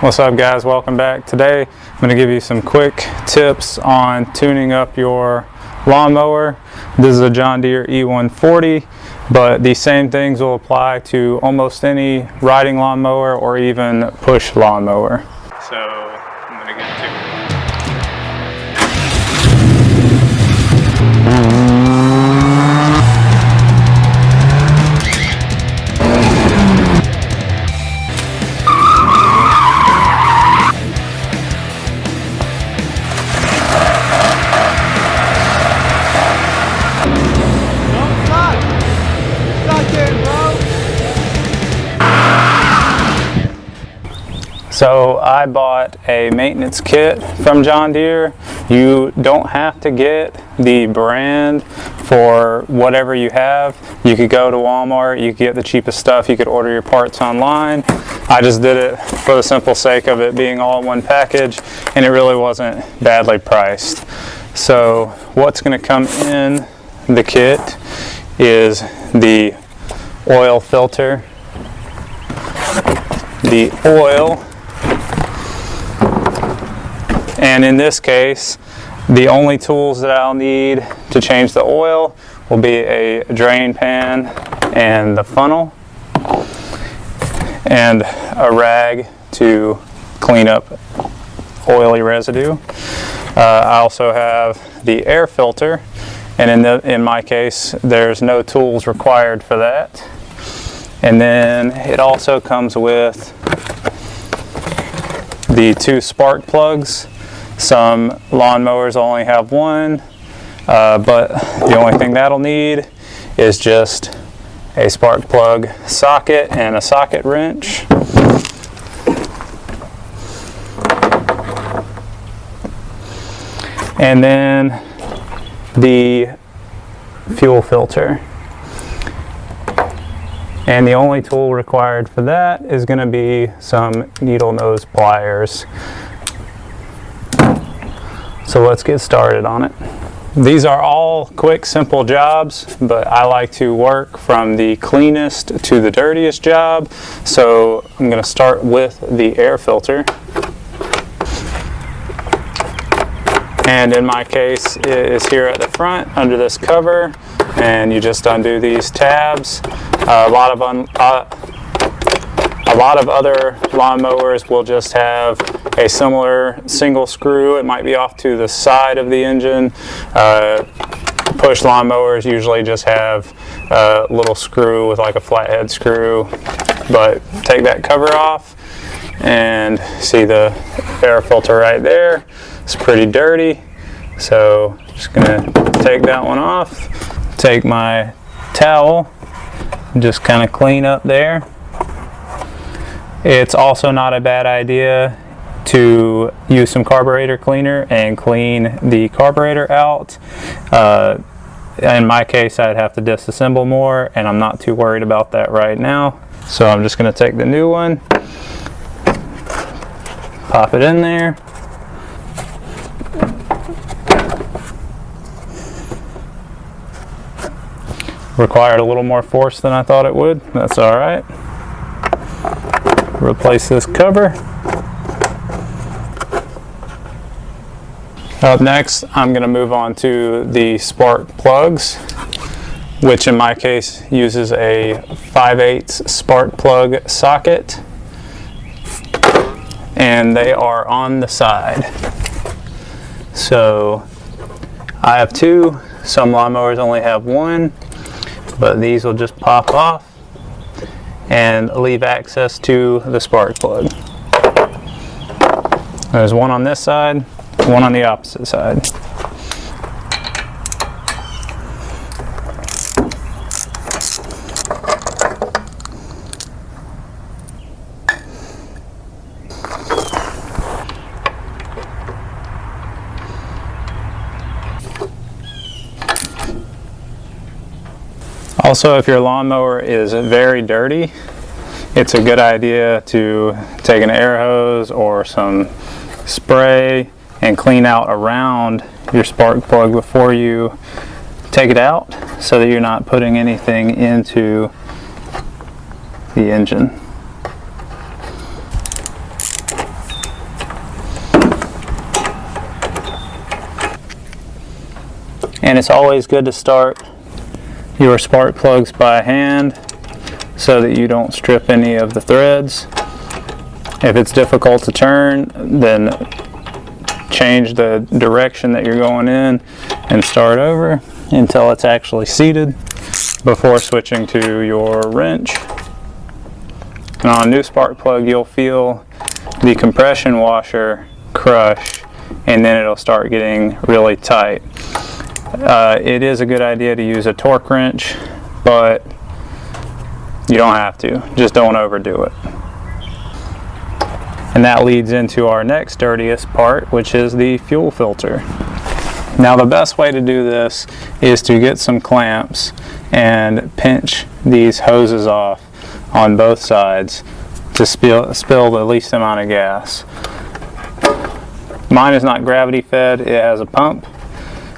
What's up guys, welcome back. Today I'm going to give you some quick tips on tuning up your lawnmower. This is a John Deere E140, but these same things will apply to almost any riding lawnmower or even push lawnmower. So I'm going to get to it. So I bought a maintenance kit from John Deere. You don't have to get the brand for whatever you have. You could go to Walmart, you could get the cheapest stuff, you could order your parts online. I just did it for the simple sake of it being all in one package, and it really wasn't badly priced. So what's going to come in the kit is the oil filter, the oil, and in this case, the only tools that I'll need to change the oil will be a drain pan and the funnel, and a rag to clean up oily residue. I also have the air filter, and in my case, there's no tools required for that. And then it also comes with the 2 spark plugs. Some lawnmowers only have one, but the only thing that'll need is just a spark plug socket and a socket wrench. And then the fuel filter. And the only tool required for that is going to be some needle nose pliers. So let's get started on it. These are all quick, simple jobs, but I like to work from the cleanest to the dirtiest job. So I'm going to start with the air filter. And in my case, it is here at the front under this cover, and you just undo these tabs. A lot of other lawnmowers will just have a similar single screw. It might be off to the side of the engine. Push lawnmowers usually just have a little screw with like a flathead screw. But take that cover off and see the air filter right there. It's pretty dirty. So just gonna take that one off. Take my towel and just kind of clean up there. It's also not a bad idea to use some carburetor cleaner and clean the carburetor out. In my case, I'd have to disassemble more, and I'm not too worried about that right now. So I'm just going to take the new one, pop it in there. Required a little more force than I thought it would. That's all right. Replace this cover. Up next, I'm going to move on to the spark plugs, which in my case uses a 5/8 spark plug socket, and they are on the side. So I have 2. Some lawnmowers only have 1, but these will just pop off and leave access to the spark plug. There's one on this side, one on the opposite side. Also, if your lawnmower is very dirty, it's a good idea to take an air hose or some spray and clean out around your spark plug before you take it out, so that you're not putting anything into the engine. And it's always good to start your spark plugs by hand so that you don't strip any of the threads. If it's difficult to turn, then change the direction that you're going in and start over until it's actually seated before switching to your wrench. And on a new spark plug, you'll feel the compression washer crush, and then it'll start getting really tight. It is a good idea to use a torque wrench, but you don't have to. Just don't overdo it. And that leads into our next dirtiest part, which is the fuel filter. Now the best way to do this is to get some clamps and pinch these hoses off on both sides to spill the least amount of gas. Mine is not gravity fed, it has a pump,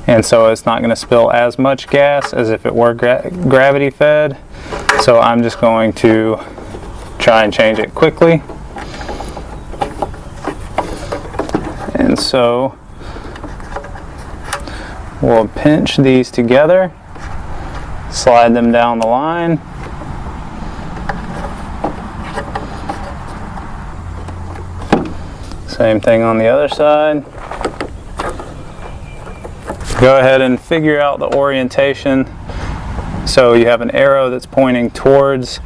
and so it's not going to spill as much gas as if it were gravity fed. So I'm just going to try and change it quickly. And so we'll pinch these together, slide them down the line. Same thing on the other side. Go ahead and figure out the orientation. So you have an arrow that's pointing towards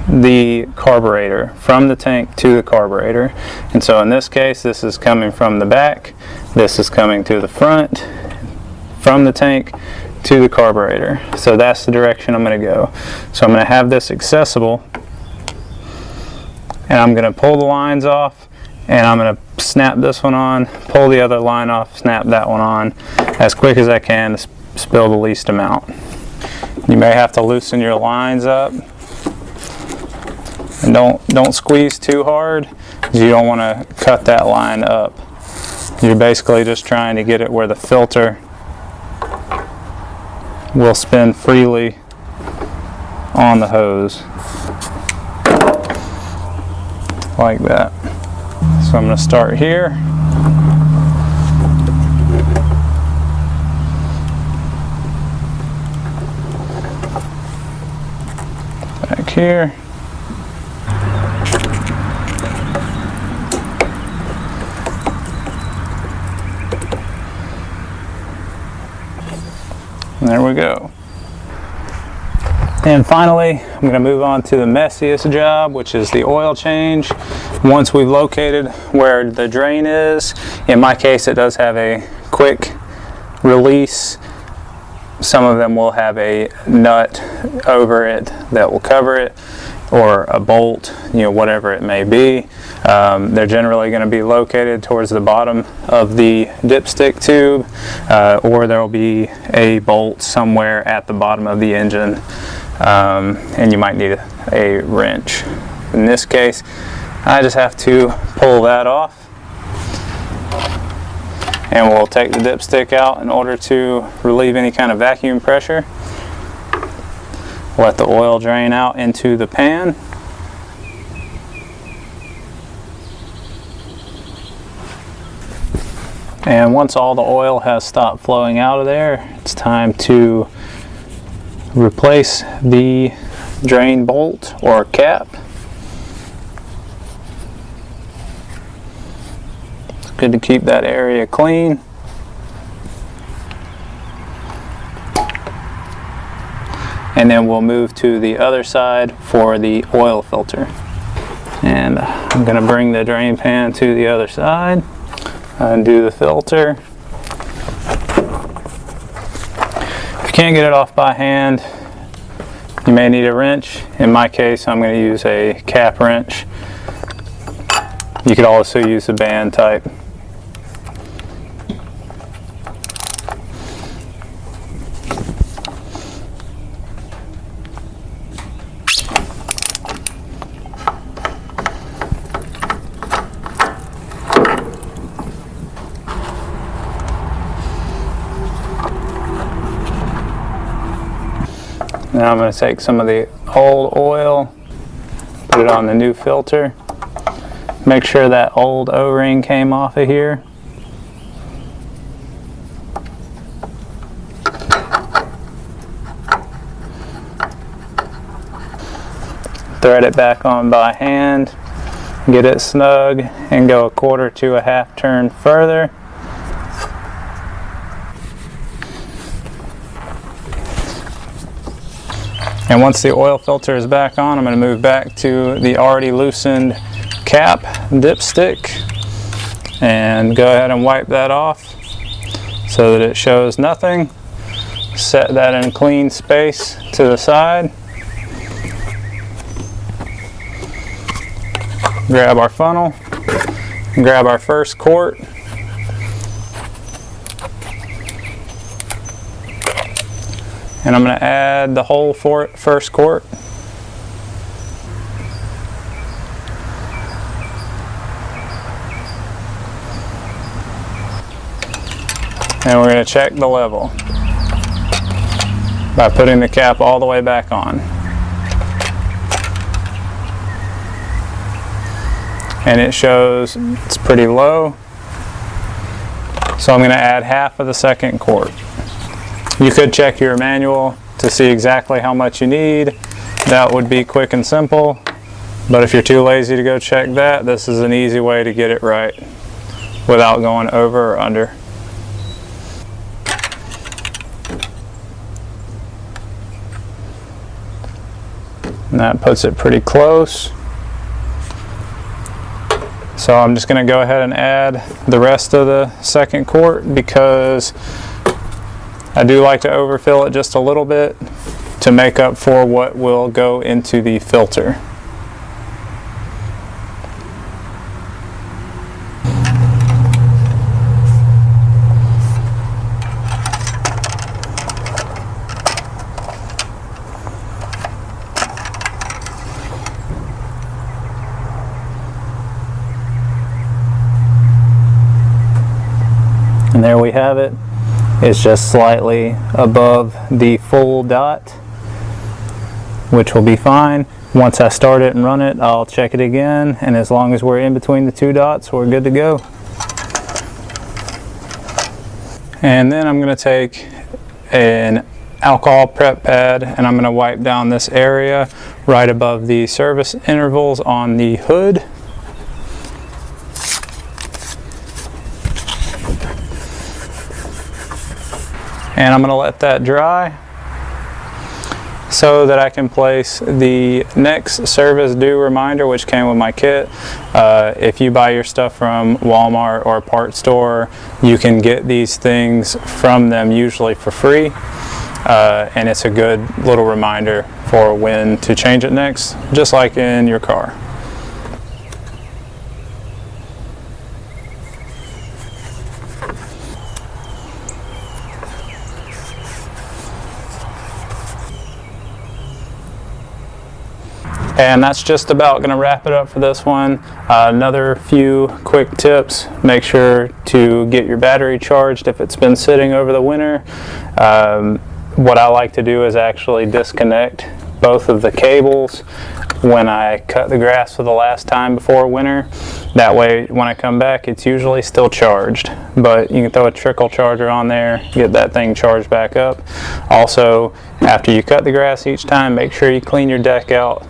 the carburetor, from the tank to the carburetor. And so in this case, this is coming from the back, this is coming to the front, from the tank to the carburetor. So that's the direction I'm going to go. So I'm going to have this accessible, and I'm going to pull the lines off, and I'm going to snap this one on, pull the other line off, snap that one on as quick as I can to spill the least amount. You may have to loosen your lines up, and don't squeeze too hard, because you don't want to cut that line up. You're basically just trying to get it where the filter will spin freely on the hose, like that. So I'm going to start here. Back here. There we go. And finally, I'm going to move on to the messiest job, which is the oil change. Once we've located where the drain is, in my case it does have a quick release. Some of them will have a nut over it that will cover it, or a bolt, whatever it may be. They're generally going to be located towards the bottom of the dipstick tube, or there will be a bolt somewhere at the bottom of the engine, and you might need a wrench. In this case, I just have to pull that off, and we'll take the dipstick out in order to relieve any kind of vacuum pressure. Let the oil drain out into the pan. And once all the oil has stopped flowing out of there, it's time to replace the drain bolt or cap. It's good to keep that area clean. And then we'll move to the other side for the oil filter. And I'm going to bring the drain pan to the other side, undo the filter. If you can't get it off by hand, you may need a wrench. In my case, I'm going to use a cap wrench. You could also use a band type. Now I'm going to take some of the old oil, put it on the new filter. Make sure that old O-ring came off of here. thread it back on by hand, get it snug, and go 1/4 to a 1/2 turn further. And once the oil filter is back on, I'm going to move back to the already loosened cap dipstick and go ahead and wipe that off so that it shows nothing. Set that in a clean space to the side. Grab our funnel, grab our first quart, and I'm going to add the whole first quart. And we're going to check the level by putting the cap all the way back on. And it shows it's pretty low. So I'm going to add 1/2 of the second quart. You could check your manual to see exactly how much you need. That would be quick and simple. But if you're too lazy to go check that, this is an easy way to get it right without going over or under. And that puts it pretty close. So I'm just going to go ahead and add the rest of the second quart because I do like to overfill it just a little bit to make up for what will go into the filter. And there we have it. It's just slightly above the full dot, which will be fine. Once I start it and run it, I'll check it again, and as long as we're in between the 2 dots, we're good to go. And then I'm going to take an alcohol prep pad and I'm going to wipe down this area right above the service intervals on the hood. And I'm going to let that dry so that I can place the next service due reminder, which came with my kit. If you buy your stuff from Walmart or a parts store, you can get these things from them usually for free. And it's a good little reminder for when to change it next, just like in your car. And that's just about going to wrap it up for this one. Another few quick tips. Make sure to get your battery charged if it's been sitting over the winter. What I like to do is actually disconnect both of the cables when I cut the grass for the last time before winter. That way when I come back it's usually still charged. But you can throw a trickle charger on there, get that thing charged back up. Also, after you cut the grass each time, make sure you clean your deck out.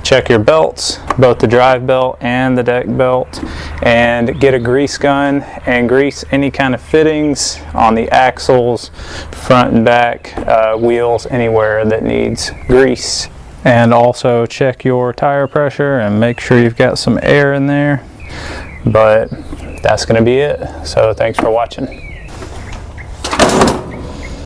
Check your belts, both the drive belt and the deck belt, and get a grease gun and grease any kind of fittings on the axles, front and back, wheels, anywhere that needs grease. And also check your tire pressure and make sure you've got some air in there. But that's going to be it. So thanks for watching.